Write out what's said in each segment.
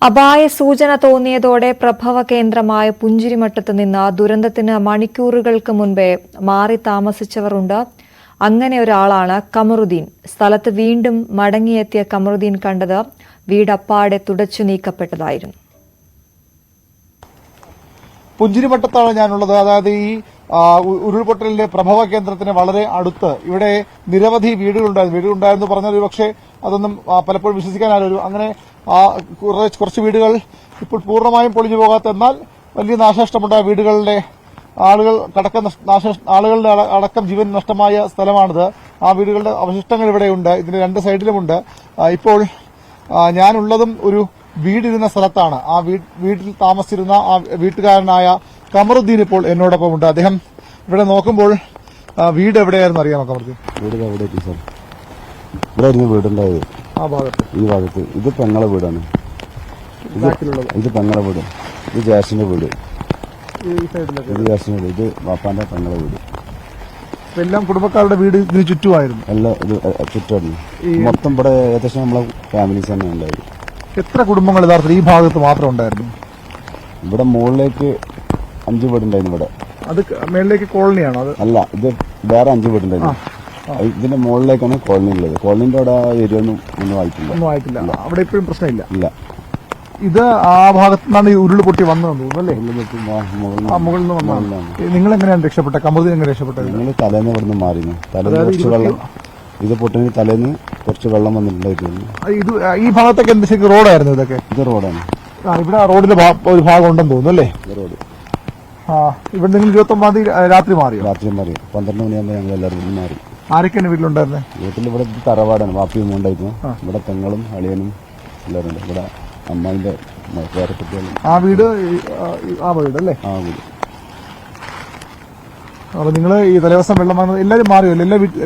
അപായ സൂചന തോന്നിയതോടെ പ്രഭവ കേന്ദ്രമായ പുഞ്ചിരിമട്ടത്ത് നിന്ന് ദുരന്തത്തിന് മണിക്കൂറുകൾക്ക് മുൻപേ മാറി താമസിച്ചവരുണ്ട്. അങ്ങനെ ഒരാളാണ് കമറുദ്ദീൻ. സ്ഥലത്ത് വീണ്ടും മടങ്ങിയെത്തിയ കമറുദ്ദീൻ കണ്ടത് വീടപ്പാടെ തുടച്ചു നീക്കപ്പെട്ടതായിരുന്നു. പുഞ്ചിരിമട്ടത്താണ് ഞാനുള്ളത്. അതായത് ഈ ഉരുൾപൊട്ടലിന്റെ പ്രഭവ കേന്ദ്രത്തിന് വളരെ അടുത്ത് ഇവിടെ നിരവധി വീടുകളുണ്ടായിരുന്നു പറഞ്ഞാൽ ഒരുപക്ഷെ അതൊന്നും പലപ്പോഴും വിശ്വസിക്കാനാലും അങ്ങനെ കുറച്ച് വീടുകൾ ഇപ്പോൾ പൂർണ്ണമായും പൊളിഞ്ഞു പോകാത്ത എന്നാൽ വലിയ നാശനഷ്ടമുണ്ടായ വീടുകളുടെ ആളുകളുടെ അടക്കം ജീവൻ നഷ്ടമായ സ്ഥലമാണിത്. ആ വീടുകളുടെ അവശിഷ്ടങ്ങൾ ഇവിടെയുണ്ട്. ഇതിന്റെ രണ്ട് സൈഡിലുമുണ്ട്. ഇപ്പോൾ ഞാനുള്ളതും ഒരു വീടിരുന്ന സ്ഥലത്താണ്. ആ വീട്ടിൽ താമസിച്ചിരുന്ന ആ വീട്ടുകാരനായ കമറുദ്ദീൻ ഇപ്പോൾ എന്നോടൊപ്പം ഉണ്ട്. അദ്ദേഹം ഇവിടെ നോക്കുമ്പോൾ വീട് എവിടെയായിരുന്നു അറിയാമോ കമറുദ്ദീൻ? ഇവിടെ വീടുണ്ടായത് ആ ഭാഗത്ത്, ഈ ഭാഗത്ത്. ഇത് പെങ്ങളെ വീടാണ്. ഇത് പെങ്ങളെ വീട്, ഇത് ജാസിന്റെ വീട്, ഇത് ജാസിന്റെ വീട്, ഇത് വാപ്പാന്റെ പെങ്ങളെ വീട്. എല്ലാം കുടുംബക്കാരുടെ വീട് ഇതിന് ചുറ്റുമായിരുന്നു. എല്ലാം ഇത് ചുറ്റായിരുന്നു. മൊത്തം ഇവിടെ ഏകദേശം നമ്മളെ ഫാമിലീസ് തന്നെ ഉണ്ടായിരുന്നു. എത്ര കുടുംബങ്ങൾ യഥാർത്ഥത്തിൽ ഈ ഭാഗത്ത് മാത്രം ഉണ്ടായിരുന്നു? ഇവിടെ മുകളിലേക്ക് 5 വീടുണ്ടായിരുന്നു. ഇവിടെ അത് മേളിലേക്ക് കോളനിയാണോ? അത് അല്ല, ഇത് വേറെ 5 വീടുണ്ടായിരുന്നു. ഇതിന്റെ മുകളിലേക്കാണ് കോളനി ഉള്ളത്. കോളനിന്റെ അവിടെ ഏരിയ ഒന്നും ആയിട്ടില്ല. അവിടെ ഇപ്പോഴും പ്രശ്നമില്ല. ഇല്ല. ഇത് ആ ഭാഗത്തു നിന്നാണ് ഈ ഉരുൾ പൊട്ടി വന്നതെന്ന് തോന്നുന്നു അല്ലേ? മുകളിൽ നിന്ന് വന്നതാണ്. നിങ്ങൾ എങ്ങനെയാണ് രക്ഷപ്പെട്ടത്? കമറുദ്ദീൻ എങ്ങനെ രക്ഷപ്പെട്ടത്? നിങ്ങൾ തലേന്ന് ഇവിടുന്ന് മാറിയിരുന്നു. തലേന്ന് കുറച്ച് വെള്ളം, ഇത് പൊട്ടിന് തലേന്ന് കുറച്ച് വെള്ളം വന്നിട്ടുണ്ടായിരുന്നു. ഇത് ഈ ഭാഗത്തൊക്കെ എന്ത് ശരിക്കും റോഡായിരുന്നു? ഇതൊക്കെ ഇത് റോഡാണ്. ഇവിടെ റോഡിന്റെ ഒരു ഭാഗം ഉണ്ടെന്ന് തോന്നുന്നു അല്ലേ? റോഡ്. ഇവിടെ നിങ്ങൾ 29 രാത്രി മാറിയോ? രാത്രി മാറി. 12 മണിയാകുമ്പോൾ ഞങ്ങൾ എല്ലാവരും മാറി. ആരൊക്കെയാണ് വീട്ടിലുണ്ടായിരുന്നത്? വീട്ടിൽ ഇവിടെ തറവാടാണ്. വാപ്പിയും ഉണ്ടായിരുന്നു. ഇവിടെ പെങ്ങളും അളിയനും എല്ലാവരും ഉണ്ട്. ഇവിടെ അമ്മായിന്റെ വേറെ കുട്ടികളും. ആ വീട് ആ വീട് അല്ലേ? ആ വീട്. അപ്പൊ നിങ്ങൾ ഈ തലേദിവസം വെള്ളം വന്നത് എല്ലാവരും മാറിയോ?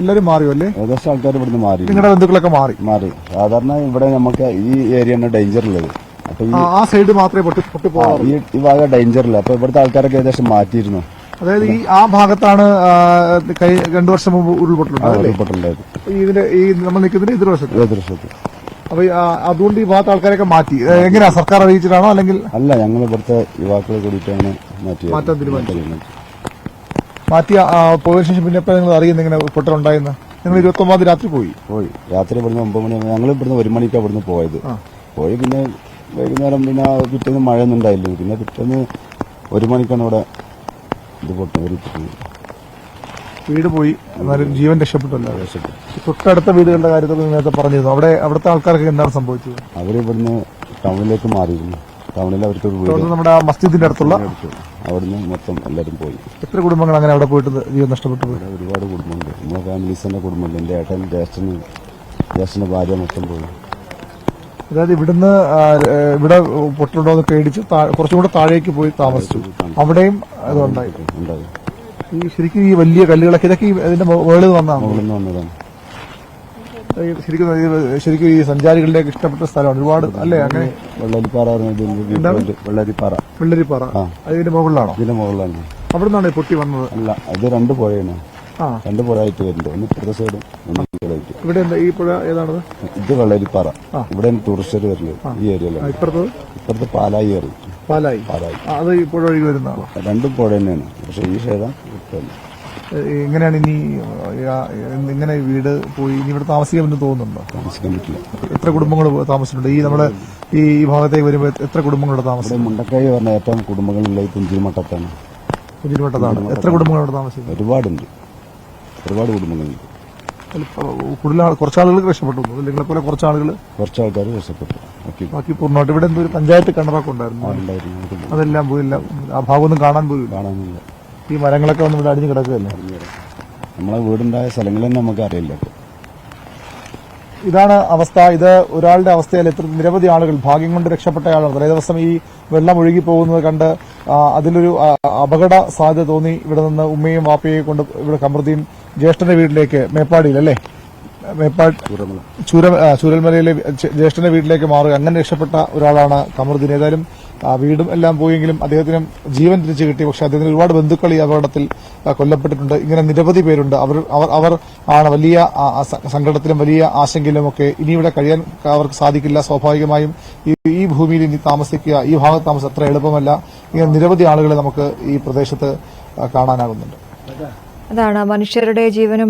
എല്ലാവരും മാറിയോ അല്ലേ? ഏകദേശം ആൾക്കാർ ഇവിടുന്ന് മാറി. നിങ്ങളുടെ ബന്ധുക്കളൊക്കെ മാറി. സാധാരണ ഇവിടെ നമുക്ക് ഈ ഏരിയയാണ് ഡേഞ്ചർ ഉള്ളത്. അപ്പൊ ആ സൈഡ് മാത്രമേ പൊട്ടിപ്പോകാറുള്ളൂ. ഈ ഭാഗം ഡേഞ്ചറില്ല. അപ്പൊ ഇവിടുത്തെ ആൾക്കാരൊക്കെ ഏകദേശം മാറ്റിയിരുന്നു. അതായത് ഈ ആ ഭാഗത്താണ് 2 വർഷം മുമ്പ് ഉരുൾപൊട്ടലുണ്ടായത്. ഈ നമ്മൾ നിൽക്കുന്നതിന് എതിർവശത്ത്. അപ്പൊ അതുകൊണ്ട് ഈ ഭാഗത്ത് ആൾക്കാരൊക്കെ മാറ്റി. എങ്ങനെയാ, സർക്കാർ അറിയിച്ചിട്ടാണോ അല്ലെങ്കിൽ? അല്ല, ഞങ്ങൾ ഇവിടുത്തെ യുവാക്കളെ കൂടിയിട്ടാണ് മാറ്റാൻ തീരുമാനിച്ചത്. മാറ്റിയ പോലീസ് സ്റ്റേഷൻ പിന്നെ നിങ്ങൾ അറിയുന്ന ഇങ്ങനെ പൊട്ടലുണ്ടായെന്ന്? നിങ്ങൾ 29 രാത്രി പോയി. രാത്രി ഇവിടുന്ന് 9 മണി. ഞങ്ങൾ ഇവിടുന്ന് 1 മണിക്കാണ് ഇവിടുന്ന് പോയത്. പോയി പിന്നെ വൈകുന്നേരം പിന്നെ പിറ്റേന്ന് മഴയൊന്നും ഉണ്ടായില്ല. പിന്നെ പിറ്റേന്ന് 1 മണിക്കാണ് ഇവിടെ ഇത് പൊട്ടുന്നത്. വീട് പോയി, എന്നാലും ജീവൻ രക്ഷപ്പെട്ടല്ലോ. തൊട്ടടുത്ത വീടുകളുടെ കാര്യത്തിൽ നേരത്തെ പറഞ്ഞിരുന്നു. അവിടുത്തെ ആൾക്കാർക്ക് എന്താണ് സംഭവിച്ചത്? അവരിവിടുന്ന് ടൗണിലേക്ക് മാറിയിരുന്നു. ടൗണിൽ അവർക്ക് നമ്മുടെ മസ്ജിദിന്റെ അടുത്തുള്ള അവിടുന്ന് മൊത്തം എല്ലാവരും പോയി. എത്ര കുടുംബങ്ങൾ അങ്ങനെ അവിടെ പോയിട്ട് ജീവൻ നഷ്ടപ്പെട്ടു പോയി? ഒരുപാട് കുടുംബമുണ്ട്. നമ്മളെ ഫാമിലീസിന്റെ കുടുംബമുണ്ട്. എന്റെ ഏട്ടൻ, ജ്യേഷ്ഠന്റെ ഭാര്യ മൊത്തം പോയി. അതായത് ഇവിടെ പൊട്ടുണ്ടോന്ന് പേടിച്ച് കുറച്ചും കൂടെ താഴേക്ക് പോയി താമസിച്ചു. അവിടെയും അതുണ്ടായി. ഈ ശരിക്കും ഈ വലിയ കല്ലുകളൊക്കെ ഇതൊക്കെ ഇതിന്റെ മുകളിൽ വന്നതാണ്. ശരിക്കും ഈ സഞ്ചാരികളുടെയൊക്കെ ഇഷ്ടപ്പെട്ട സ്ഥലമാണ്. ഒരുപാട് അല്ലേ? അങ്ങനെ വെള്ളരിപ്പാറ അതിന്റെ മുകളിലാണോ? ഇതിന്റെ മുകളിലാണ്. അവിടെ നിന്നാണ് പൊട്ടി വന്നത്? അല്ല, ഇത് 2 പുഴയാണ്. 2 പുഴയായിട്ട് വരുന്നുണ്ട്. ഒന്ന് ഇപ്പുറത്തെ സൈഡും ഒന്ന് ഇപ്പുറത്തായിട്ട്. ഇവിടെ എന്താ ഈ പുഴ ഏതാണത്? ഇത് വെള്ളരിപ്പാറ. ഇവിടെ ടൂറിസ്റ്റ് വരുന്നത് ഈ ഏരിയയിലാണ്. ഇപ്പുറത്ത് പാലായി. അത് ഈ പുഴ ഒഴുകി വരുന്നതാണോ? 2 പുഴ തന്നെയാണ്. പക്ഷെ ഈ സൈഡാ എങ്ങനെയാണ് ഇങ്ങനെ വീട് പോയി ഇനി ഇവിടെ താമസിക്കാൻ പറ്റും തോന്നുന്നുണ്ടോ? താമസിക്കാൻ പറ്റില്ല. എത്ര കുടുംബങ്ങൾ താമസിച്ചിട്ടുണ്ട് ഈ ഭാഗത്തേക്ക് വരുമ്പോൾ? എത്ര കുടുംബങ്ങളുടെ താമസം? മുണ്ടക്കായി പറഞ്ഞ ഏറ്റവും കുടുംബങ്ങളുള്ളത് പുഞ്ചിരിമട്ടത്താണ്. എത്ര കുടുംബങ്ങളോട് താമസിക്കും? ഒരുപാട് കുടുംബങ്ങളുണ്ട്. കുറച്ചാളുകൾ രക്ഷപ്പെട്ടു. നിങ്ങളെ പോലെ കുറച്ച് ആൾക്കാർ രക്ഷപ്പെട്ടു. ബാക്കി പൂർണ്ണമായിട്ട് ഇവിടെ എന്തോ ഒരു പഞ്ചായത്ത് കിണറൊക്കെ ഉണ്ടായിരുന്നു. അതെല്ലാം പോയില്ല. ആ ഭാഗമൊന്നും കാണാനില്ല. ഈ മരങ്ങളൊക്കെ വന്ന് ഇവിടെ അടിഞ്ഞു കിടക്കുകയല്ലേ? നമ്മളെ വീടുണ്ടായ സ്ഥലങ്ങൾ തന്നെ നമുക്ക് അറിയില്ല. ഇതാണ് അവസ്ഥ. ഇത് ഒരാളുടെ അവസ്ഥയിൽ എത്ര നിരവധി ആളുകൾ ഭാഗ്യം കൊണ്ട് രക്ഷപ്പെട്ട ആളാണ്. തലേ ദിവസം ഈ വെള്ളം ഒഴുകി പോകുന്നത് കണ്ട് അതിലൊരു അപകട സാധ്യത തോന്നി ഇവിടെ നിന്ന് ഉമ്മയും വാപ്പയെയും കൊണ്ട് ഇവിടെ കമറുദ്ദീൻ ജ്യേഷ്ഠന്റെ വീട്ടിലേക്ക് മേപ്പാടിയിൽ അല്ലേ, ചൂരൽമലയിലെ ജ്യേഷ്ഠന്റെ വീട്ടിലേക്ക് മാറുക. അങ്ങനെ രക്ഷപ്പെട്ട ഒരാളാണ് കമറുദ്ദീൻ. ഏതായാലും വീടും എല്ലാം പോയെങ്കിലും അദ്ദേഹത്തിനും ജീവൻ തിരിച്ചു കിട്ടി. പക്ഷെ അദ്ദേഹത്തിന് ഒരുപാട് ബന്ധുക്കൾ ഈ അപകടത്തിൽ കൊല്ലപ്പെട്ടിട്ടുണ്ട്. ഇങ്ങനെ നിരവധി പേരുണ്ട്. അവർ ആണ് വലിയ സങ്കടത്തിലും വലിയ ആശങ്കയിലും ഒക്കെ. ഇനി ഇവിടെ കഴിയാൻ അവർക്ക് സാധിക്കില്ല. സ്വാഭാവികമായും ഈ ഭൂമിയിൽ ഇനി താമസിക്കുക, ഈ ഭാഗത്ത് താമസം അത്ര എളുപ്പമല്ല. ഇങ്ങനെ നിരവധി ആളുകളെ നമുക്ക് ഈ പ്രദേശത്ത് കാണാനാകുന്നുണ്ട്. അതാണ് മനുഷ്യരുടെ ജീവനും